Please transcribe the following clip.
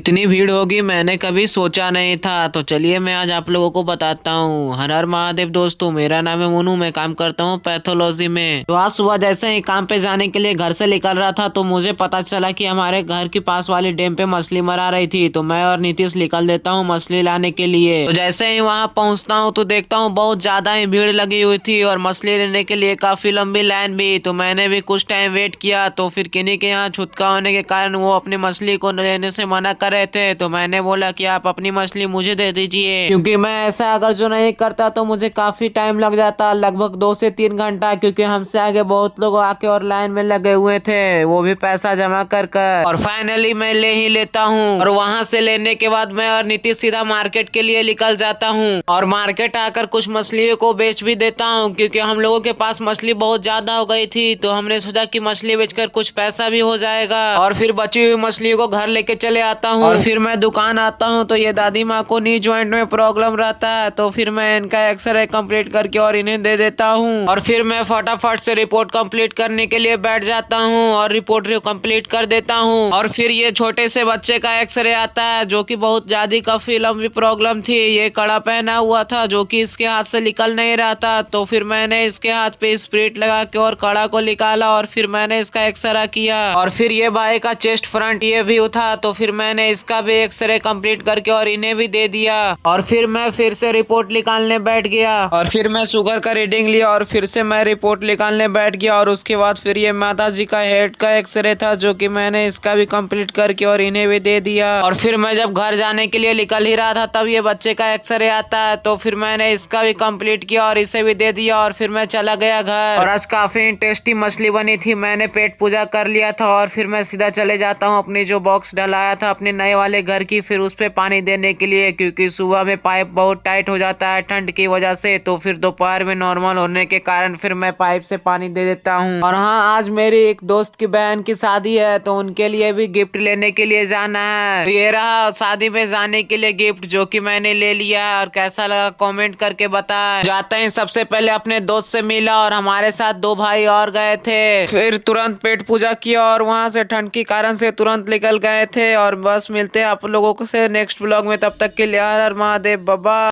इतनी भीड़ होगी मैंने कभी सोचा नहीं था। तो चलिए मैं आज आप लोगों को बताता हूँ। हर हर महादेव दोस्तों, मेरा नाम है मोनू, मैं काम करता हूँ पैथोलॉजी में। तो आज सुबह जैसे ही काम पे जाने के लिए घर से निकल रहा था तो मुझे पता चला कि हमारे घर के पास वाली डैम पे मछली मरा रही थी। तो मैं और नीतीश निकल देता हूँ मछली लाने के लिए। तो जैसे ही वहाँ पहुँचता हूँ तो देखता हूँ बहुत ज्यादा ही भीड़ लगी हुई थी और मछली लेने के लिए काफी लंबी लाइन भी। तो मैंने भी कुछ टाइम वेट किया तो फिर किन्हीं के यहाँ छुटका होने के कारण वो अपनी मछली को लेने से मना कर रहे थे। तो मैंने बोला कि आप अपनी मछली मुझे दे दीजिए, क्योंकि मैं ऐसा अगर जो नहीं करता तो मुझे काफी टाइम लग जाता, लगभग 2 से 3 घंटा, क्योंकि हमसे आगे बहुत लोग आके और लाइन में लगे हुए थे, वो भी पैसा जमा कर कर। और फाइनली मैं ले ही लेता हूँ। और वहाँ से लेने के बाद मैं और नीतीश सीधा मार्केट के लिए निकल जाता हूँ और मार्केट आकर कुछ मछलियों को बेच भी देता हूँ, क्योंकि हम लोगों के पास मछली बहुत ज्यादा हो गई थी। तो हमने सोचा कि मछली बेचकर कुछ पैसा भी हो जाएगा और फिर बची हुई मछलियों को घर लेके चले आता हूँ। और फिर मैं दुकान आता हूँ तो ये दादी माँ को नी जॉइंट में प्रॉब्लम रहता है। तो फिर मैं इनका एक्सरे कंप्लीट करके और इन्हें दे देता हूँ। और फिर मैं फटाफट से रिपोर्ट कंप्लीट करने के लिए बैठ जाता हूँ और रिपोर्ट कंप्लीट कर देता हूँ। और फिर ये छोटे से बच्चे का एक्सरे आता है, जो कि बहुत ज्यादा काफी लंबी प्रॉब्लम थी। ये कड़ा पहना हुआ था जो कि इसके हाथ से निकल नहीं रहा था। तो फिर मैंने इसके हाथ पे स्प्रिट लगा के और कड़ा को निकाला और फिर मैंने इसका एक्सरे किया। और फिर ये भाई का चेस्ट फ्रंट ये भी था, तो फिर मैंने इसका भी एक्सरे कंप्लीट करके और इन्हें भी दे दिया। और फिर मैं फिर से रिपोर्ट निकालने बैठ गया और फिर मैं शुगर का रीडिंग लिया और फिर से मैं रिपोर्ट निकालने बैठ गया। और उसके बाद फिर ये माता जी का हेड का एक्सरे था, जो कि मैंने इसका भी कंप्लीट करके और इन्हें भी दे दिया। और फिर मैं जब घर जाने के लिए निकल ही रहा था तब ये बच्चे का एक्सरे आता है, तो फिर मैंने इसका भी कंप्लीट किया और इसे भी दे दिया। और फिर मैं चला गया घर। और आज काफी टेस्टी मछली बनी थी, मैंने पेट पूजा कर लिया था और फिर मैं सीधा चले जाता हूँ अपनी जो बॉक्स डलाया था अपने नए वाले घर की, फिर उस पे पानी देने के लिए, क्योंकि सुबह में पाइप बहुत टाइट हो जाता है ठंड की वजह से। तो फिर दोपहर में नॉर्मल होने के कारण फिर मैं पाइप से पानी दे देता हूँ। और हाँ, आज मेरी एक दोस्त की बहन की शादी है तो उनके लिए भी गिफ्ट लेने के लिए जाना है। तो ये रहा शादी में जाने के लिए गिफ्ट, जो कि मैंने ले लिया है। और कैसा लगा कमेंट करके बताएं। जाते हैं सबसे पहले अपने दोस्त से मिला और हमारे साथ 2 भाई और गए थे। फिर तुरंत पेट पूजा किया और वहां से ठंड के कारण से तुरंत निकल गए थे। और बस मिलते हैं आप लोगों से नेक्स्ट ब्लॉग में, तब तक के लिए हर हर महादेव, बाबा।